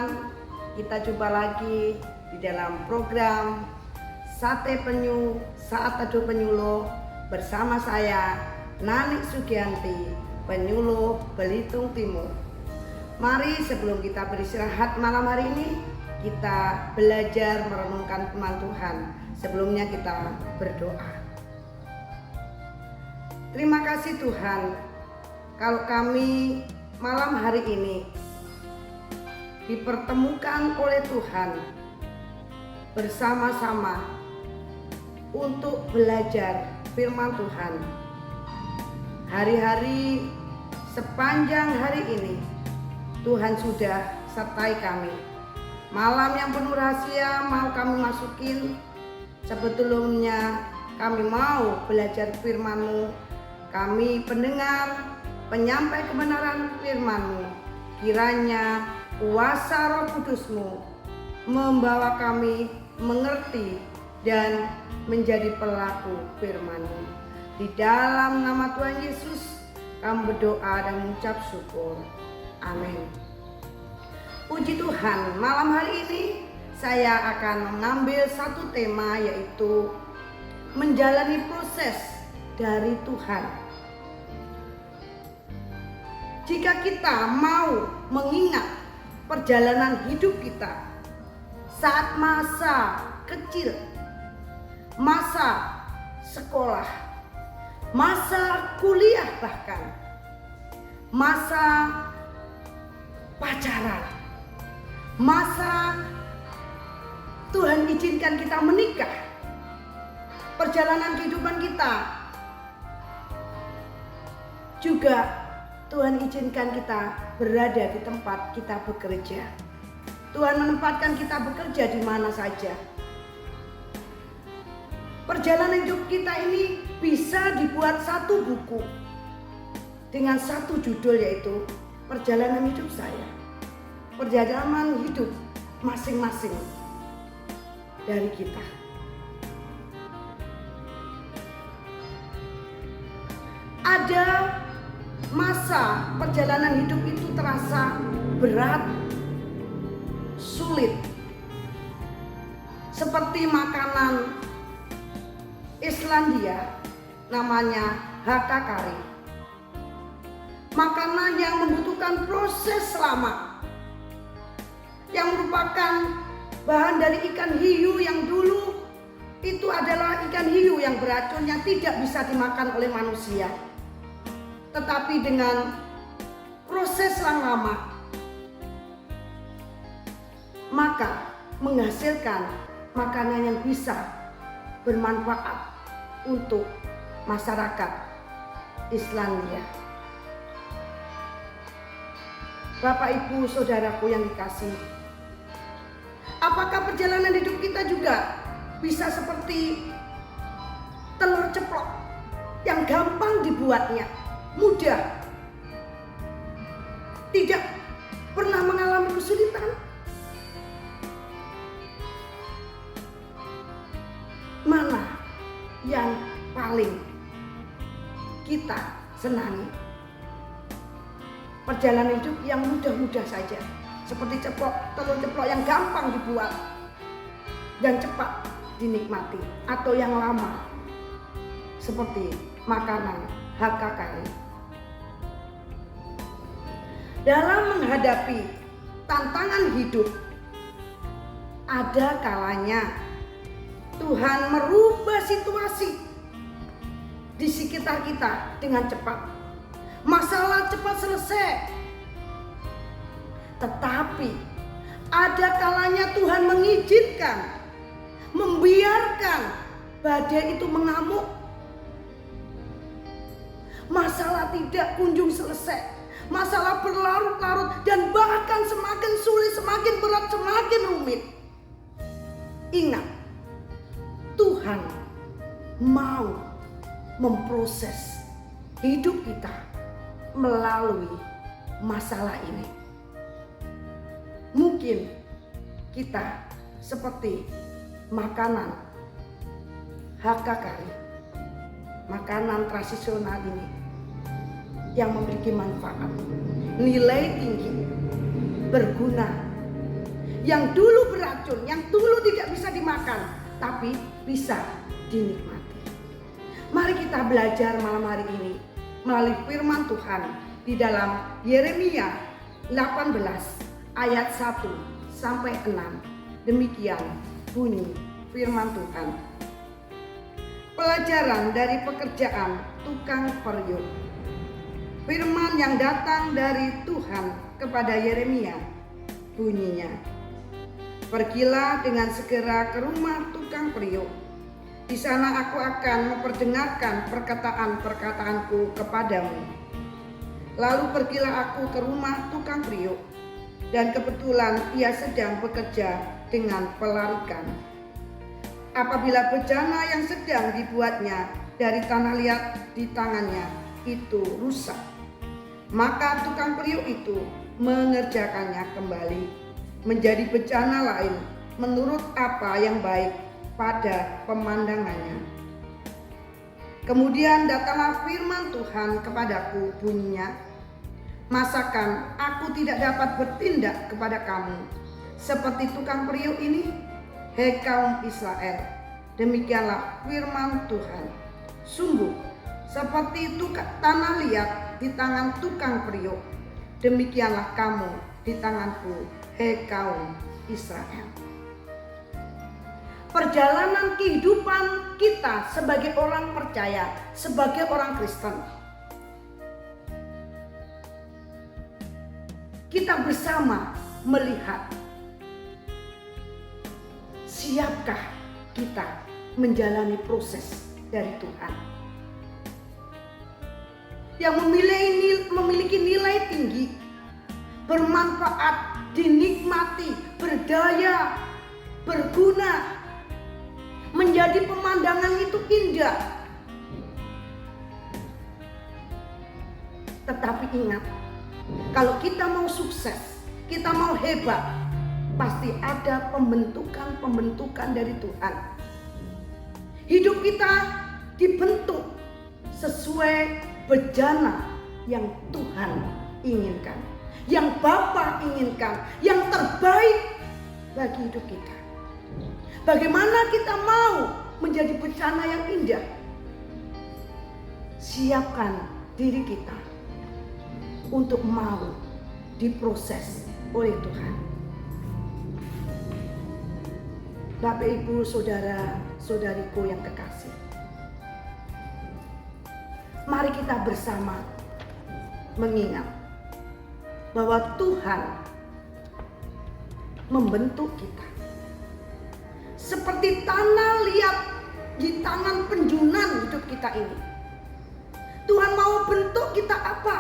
teman-teman, kita jumpa lagi di dalam program Sate Penyu Saat Teduh Penyuluh bersama saya Nani Sugianti, penyuluh Belitung Timur. Mari sebelum kita beristirahat malam hari ini, kita belajar merenungkan firman Tuhan. Sebelumnya kita berdoa. Terima kasih Tuhan, kalau kami malam hari ini dipertemukan oleh Tuhan bersama-sama untuk belajar firman Tuhan. Hari-hari sepanjang hari ini Tuhan sudah sertai kami. Malam yang penuh rahasia mau kami masukin. Sebetulnya kami mau belajar firman-Mu. Kami pendengar, penyampai kebenaran firman-Mu. Kiranya kuasa Roh Kudus-Mu membawa kami mengerti dan menjadi pelaku firman-Mu. Di dalam nama Tuhan Yesus kami berdoa dan mengucap syukur. Amin. Puji Tuhan, malam hari ini saya akan mengambil satu tema, yaitu menjalani proses dari Tuhan. Jika kita mau mengingat perjalanan hidup kita saat masa kecil, masa sekolah, masa kuliah, bahkan masa pacaran, masa Tuhan izinkan kita menikah, perjalanan kehidupan kita juga Tuhan izinkan kita berada di tempat kita bekerja. Tuhan menempatkan kita bekerja di mana saja. Perjalanan hidup kita ini bisa dibuat satu buku dengan satu judul, yaitu perjalanan hidup saya. Perjalanan hidup masing-masing dari kita. Ada masa perjalanan hidup itu terasa berat, sulit, seperti makanan Islandia namanya hakka kari. Makanan yang membutuhkan proses lama, yang merupakan bahan dari ikan hiu yang dulu itu adalah ikan hiu yang beracun, yang tidak bisa dimakan oleh manusia. Tetapi dengan proses yang lama, maka menghasilkan makanan yang bisa bermanfaat untuk masyarakat Islandia. Bapak, Ibu, Saudaraku yang dikasihi, apakah perjalanan hidup kita juga bisa seperti telur ceplok yang gampang dibuatnya, mudah, tidak pernah mengalami kesulitan? Mana yang paling kita senangi? Perjalanan hidup yang mudah-mudah saja, seperti telur ceplok yang gampang dibuat dan cepat dinikmati, atau yang lama seperti makanan hakka kari? Dalam menghadapi tantangan hidup, ada kalanya Tuhan merubah situasi di sekitar kita dengan cepat. Masalah cepat selesai. Tetapi ada kalanya Tuhan mengizinkan, membiarkan badai itu mengamuk. Masalah tidak kunjung selesai. Masalah berlarut-larut dan bahkan semakin sulit, semakin berat, semakin rumit. Ingat, Tuhan mau memproses hidup kita melalui masalah ini. Mungkin kita seperti makanan hakka kari, makanan tradisional ini yang memiliki manfaat, nilai tinggi, berguna yang dulu beracun, yang dulu tidak bisa dimakan, tapi bisa dinikmati. Mari kita belajar malam hari ini melalui firman Tuhan di dalam Yeremia 18 ayat 1 sampai 6. Demikian bunyi firman Tuhan. Pelajaran dari pekerjaan tukang periuk. Firman yang datang dari Tuhan kepada Yeremia bunyinya, pergilah dengan segera ke rumah tukang periuk. Di sana aku akan memperdengarkan perkataan-perkataanku kepadamu. Lalu pergilah aku ke rumah tukang periuk, dan kebetulan ia sedang bekerja dengan pelarikan. Apabila bejana yang sedang dibuatnya dari tanah liat di tangannya itu rusak, maka tukang periuk itu mengerjakannya kembali menjadi bejana lain menurut apa yang baik pada pemandangannya. Kemudian datanglah firman Tuhan kepadaku bunyinya, masakan aku tidak dapat bertindak kepada kamu seperti tukang periuk ini, hei kaum Israel? Demikianlah firman Tuhan, sungguh seperti tanah liat di tangan tukang periuk, demikianlah kamu di tanganku, hei kaum Israel. Perjalanan kehidupan kita sebagai orang percaya, sebagai orang Kristen, kita bersama melihat siapkah kita menjalani proses dari Tuhan yang memiliki nilai tinggi, bermanfaat, dinikmati, berdaya, berguna, menjadi pemandangan itu indah. Tetapi ingat, kalau kita mau sukses, kita mau hebat, pasti ada pembentukan dari Tuhan. Hidup kita dibentuk sesuai bejana yang Tuhan inginkan, yang Bapa inginkan, yang terbaik bagi hidup kita. Bagaimana kita mau menjadi bejana yang indah? Siapkan diri kita untuk mau diproses oleh Tuhan. Bapak, Ibu, Saudara, Saudariku yang kekasih, mari kita bersama mengingat bahwa Tuhan membentuk kita seperti tanah liat di tangan penjunan hidup kita ini. Tuhan mau bentuk kita apa?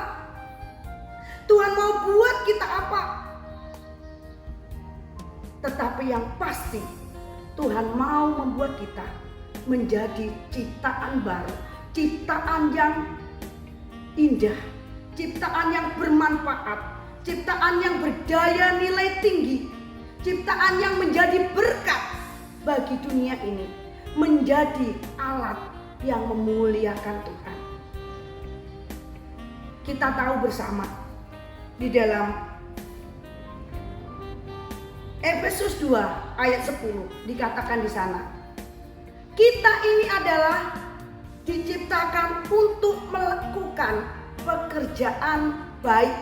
Tuhan mau buat kita apa? Tetapi yang pasti Tuhan mau membuat kita menjadi ciptaan baru, ciptaan yang indah, ciptaan yang bermanfaat, ciptaan yang berdaya nilai tinggi, ciptaan yang menjadi berkat bagi dunia ini, menjadi alat yang memuliakan Tuhan. Kita tahu bersama di dalam Efesus 2 ayat 10 dikatakan di sana, kita ini adalah diciptakan untuk melakukan pekerjaan baik.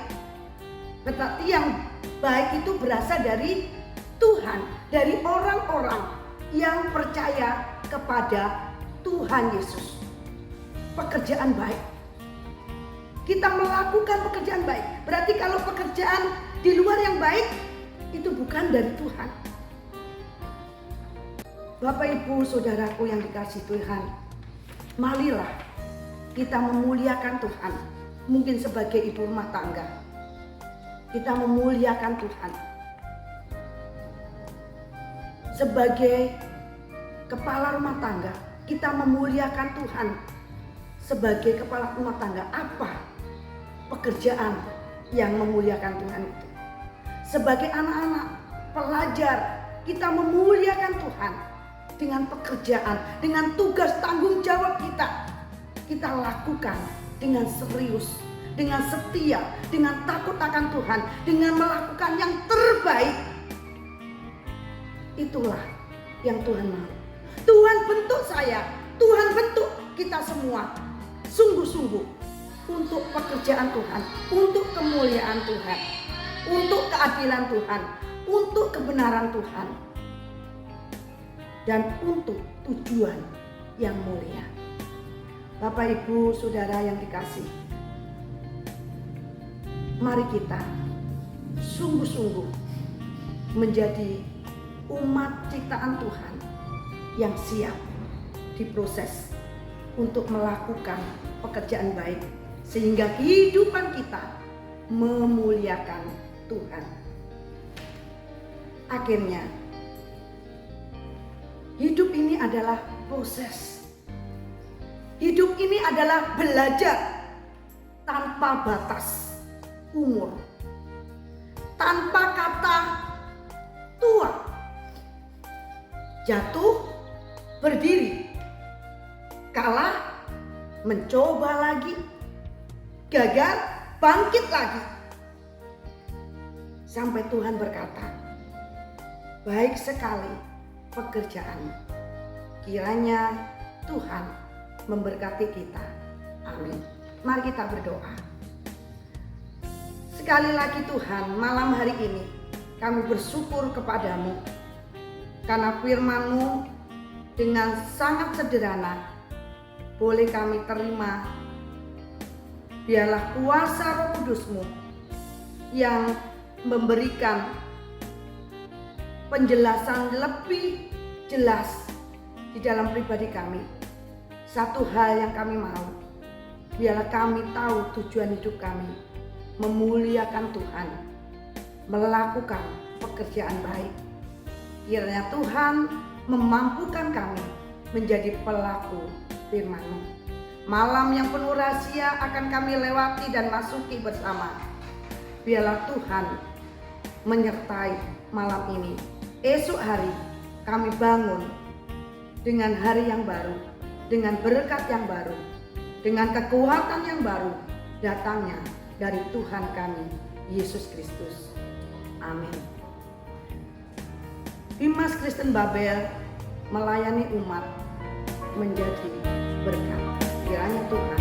Tetapi yang baik itu berasal dari Tuhan, dari orang-orang yang percaya kepada Tuhan Yesus. Pekerjaan baik. Kita melakukan pekerjaan baik. Berarti kalau pekerjaan di luar yang baik, itu bukan dari Tuhan. Bapak, Ibu, Saudaraku yang dikasihi Tuhan, marilah kita memuliakan Tuhan. Mungkin sebagai ibu rumah tangga, kita memuliakan Tuhan. Sebagai kepala rumah tangga, kita memuliakan Tuhan. Sebagai kepala rumah tangga, apa pekerjaan yang memuliakan Tuhan itu? Sebagai anak-anak pelajar, kita memuliakan Tuhan dengan pekerjaan, dengan tugas tanggung jawab kita. Kita lakukan dengan serius, dengan setia, dengan takut akan Tuhan, dengan melakukan yang terbaik Itulah yang Tuhan mau. Tuhan bentuk saya, Tuhan bentuk kita semua sungguh-sungguh untuk pekerjaan Tuhan, untuk kemuliaan Tuhan, untuk keadilan Tuhan, untuk kebenaran Tuhan, dan untuk tujuan yang mulia. Bapak, Ibu, Saudara yang dikasihi, mari kita sungguh-sungguh menjadi umat ciptaan Tuhan yang siap diproses untuk melakukan pekerjaan baik, sehingga kehidupan kita memuliakan Tuhan. Akhirnya, hidup ini adalah proses. Hidup ini adalah belajar tanpa batas umur, tanpa kata tua. Jatuh, berdiri, kalah, mencoba lagi, gagal, bangkit lagi. Sampai Tuhan berkata, baik sekali pekerjaanmu. Kiranya Tuhan memberkati kita. Amin. Mari kita berdoa. Sekali lagi Tuhan, malam hari ini kami bersyukur kepadamu karena firman-Mu dengan sangat sederhana boleh kami terima. Biarlah kuasa Roh Kudus-Mu yang memberikan penjelasan lebih jelas di dalam pribadi kami. Satu hal yang kami mau, biarlah kami tahu tujuan hidup kami, memuliakan Tuhan, melakukan pekerjaan baik. Kiranya Tuhan memampukan kami menjadi pelaku firman-Mu. Malam yang penuh rahasia akan kami lewati dan masuki bersama. Biarlah Tuhan menyertai malam ini. Esok hari kami bangun dengan hari yang baru, dengan berkat yang baru, dengan kekuatan yang baru datangnya dari Tuhan kami, Yesus Kristus. Amin. Bimas Kristen Babel melayani umat menjadi berkat. Kiranya Tuhan